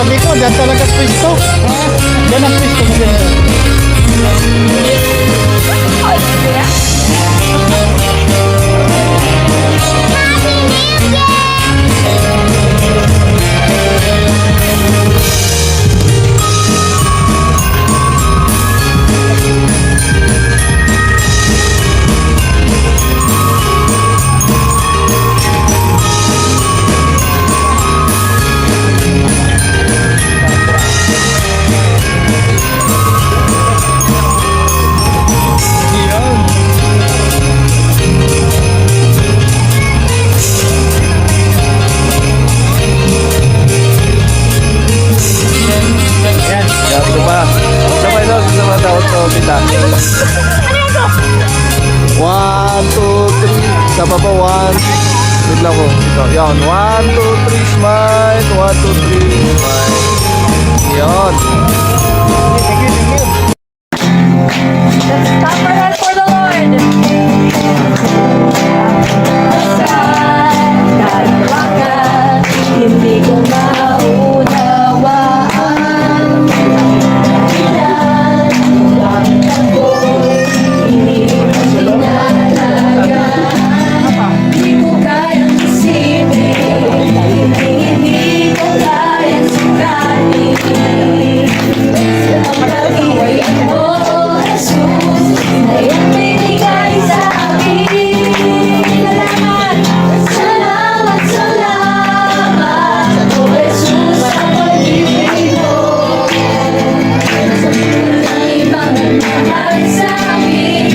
Sabi ko, dyan talaga pwesto. Dyan ang pwesto mo dyan. One, two, three. Sa baba, one. Wait lang ko. Ito, yan. 1, 2, 3, smile. 1, 2, 3, smile. Yan. Let's clap our hands for the Lord. Kalawakan, hindi ko maunawaan. Ilan ang tagoy, hindi mo tinalagaan. Hindi ko kayang isipin, hindi ko kayang sukatin. Ang pag-ibig mo, Jesus, ay ang binigay sa akin. Salamat, salamat, salamat, O Jesus, sa pag-ibig mo. Ang ibang nagmamahal sa akin,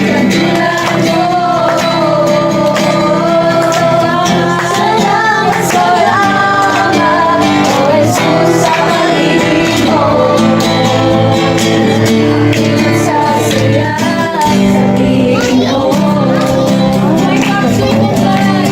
katulad mo. Salamat, salamat, O Jesus, sa pag-ibig mo. Sasaya sa tingin mo. Oh my God, sumulat.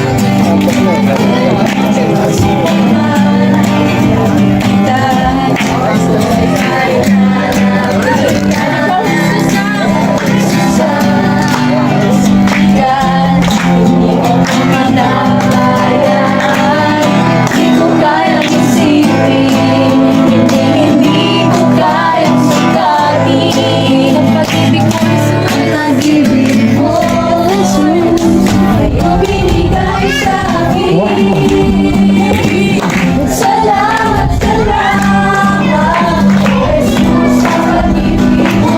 Salamat, salamat, Jesus, sa pag-ibig mo.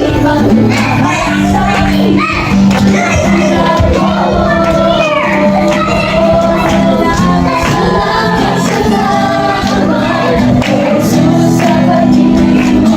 Ibang nagmamahal sa akin, katulad mo. Salamat, salamat, Jesus, sa pag-ibig mo.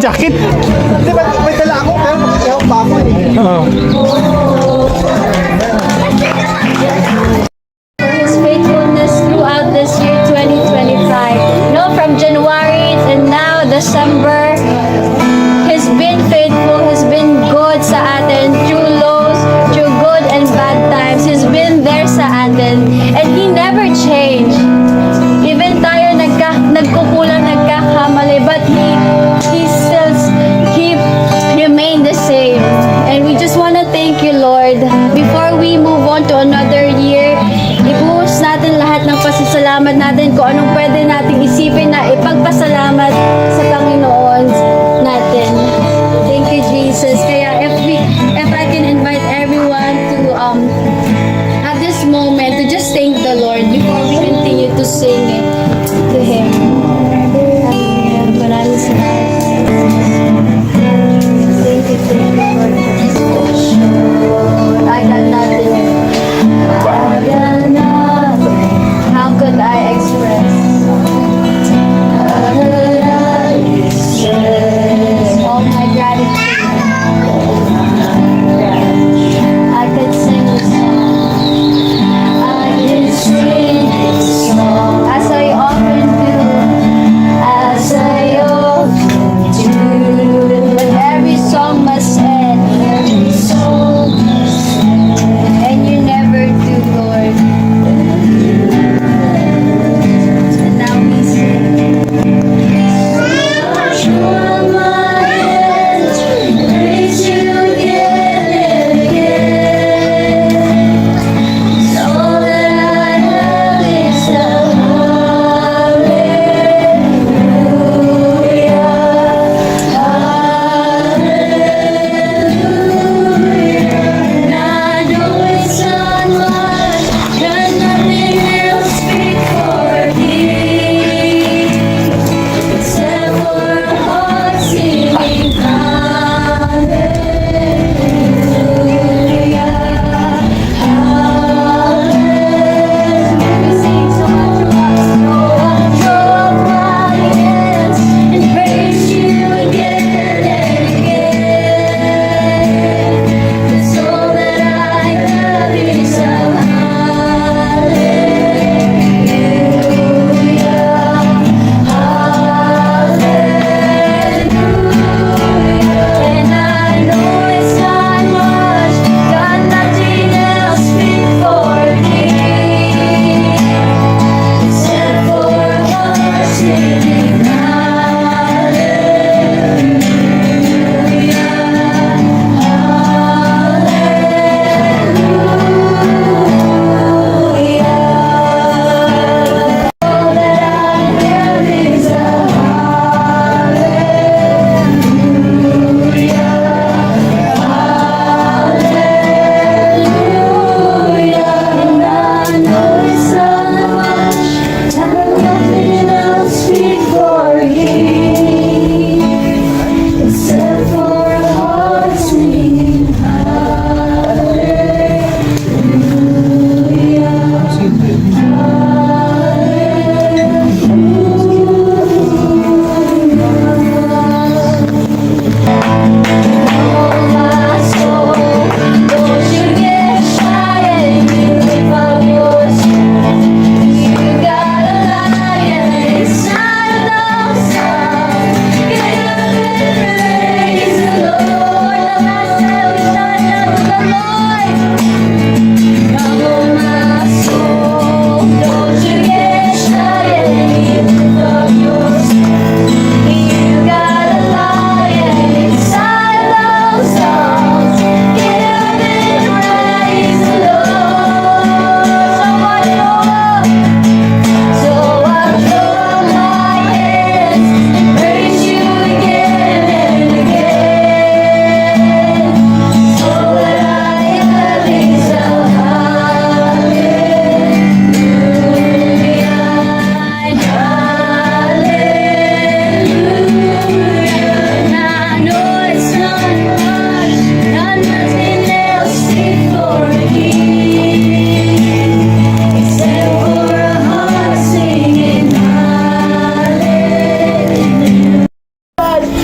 jacket. Di ba, may dala ako, pero magkakahawak pa ako eh. Oo. For His faithfulness throughout this year 2025. You know, from January and now December, He's been faithful, He's been good sa atin through lows, through good and bad times. He's been there sa atin. And He never changed. Even tayo nagkukulang, nagkakamali, but He remained the same. And we just want to thank you, Lord. Before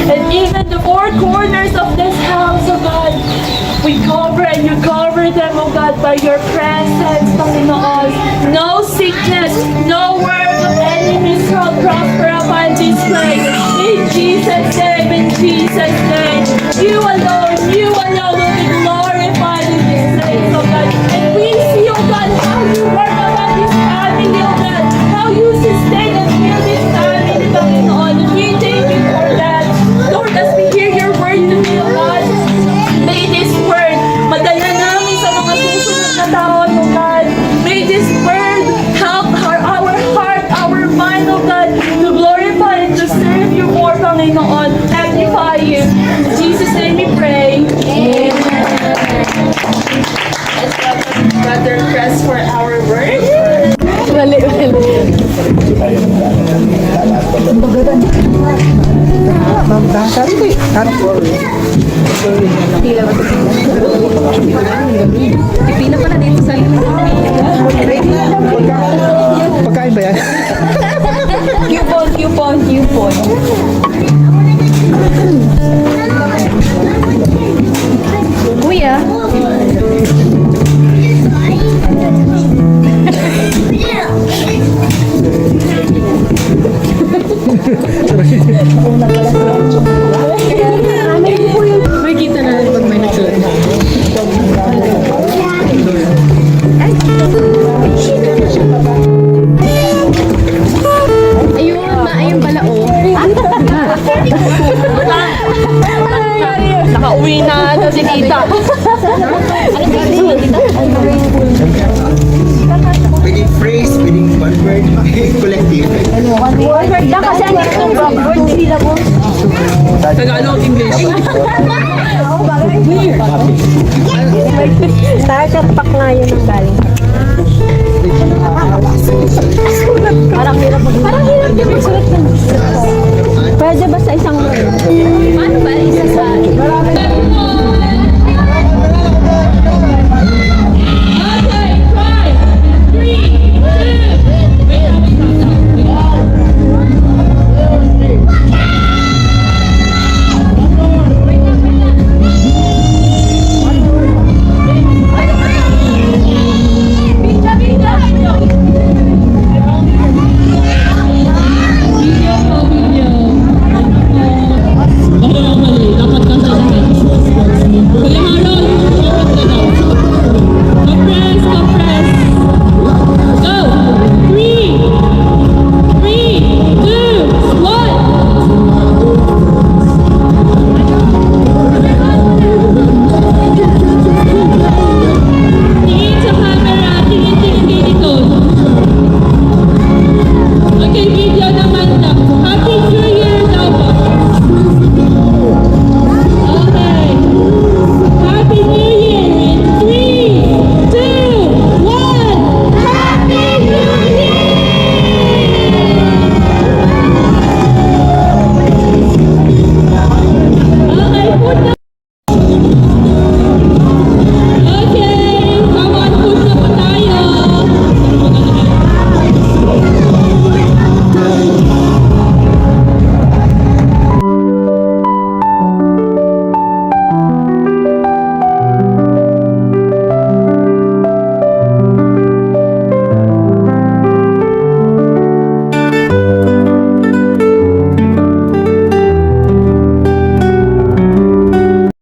and even the four corners of this house, oh God. We cover and you cover them, oh God, by your presence, Panginoon. No sickness, no word of enemies shall prosper upon this place. In Jesus' name, in Jesus' name. You alone will be glorified in this place, oh God. And we see, oh God, how you work upon this family, oh God. How you sustain and heal this family, Panginoon. And we thank you for that. Lord, as we hear your word today, oh God, may this word madala namin sa mga susunod na taon, oh God. May this word help our heart, our mind, oh God, to glorify and to serve you more, Panginoon. Magnify you. In Jesus' name we pray. Amen. Let's welcome Brother Chris for our word. Pagkain ba yan? Coupon. Kuya. May kita na pag may nagsulat. Ayun pala oh. Nakauwi na si tita. Pwedeng phrase, pwedeng one word, collective. Kasi ano itong word sila po. Tagalog, English. Starter pack nga yun ang galing. Parang hirap din magsulat ng Pwede ba sa isang word?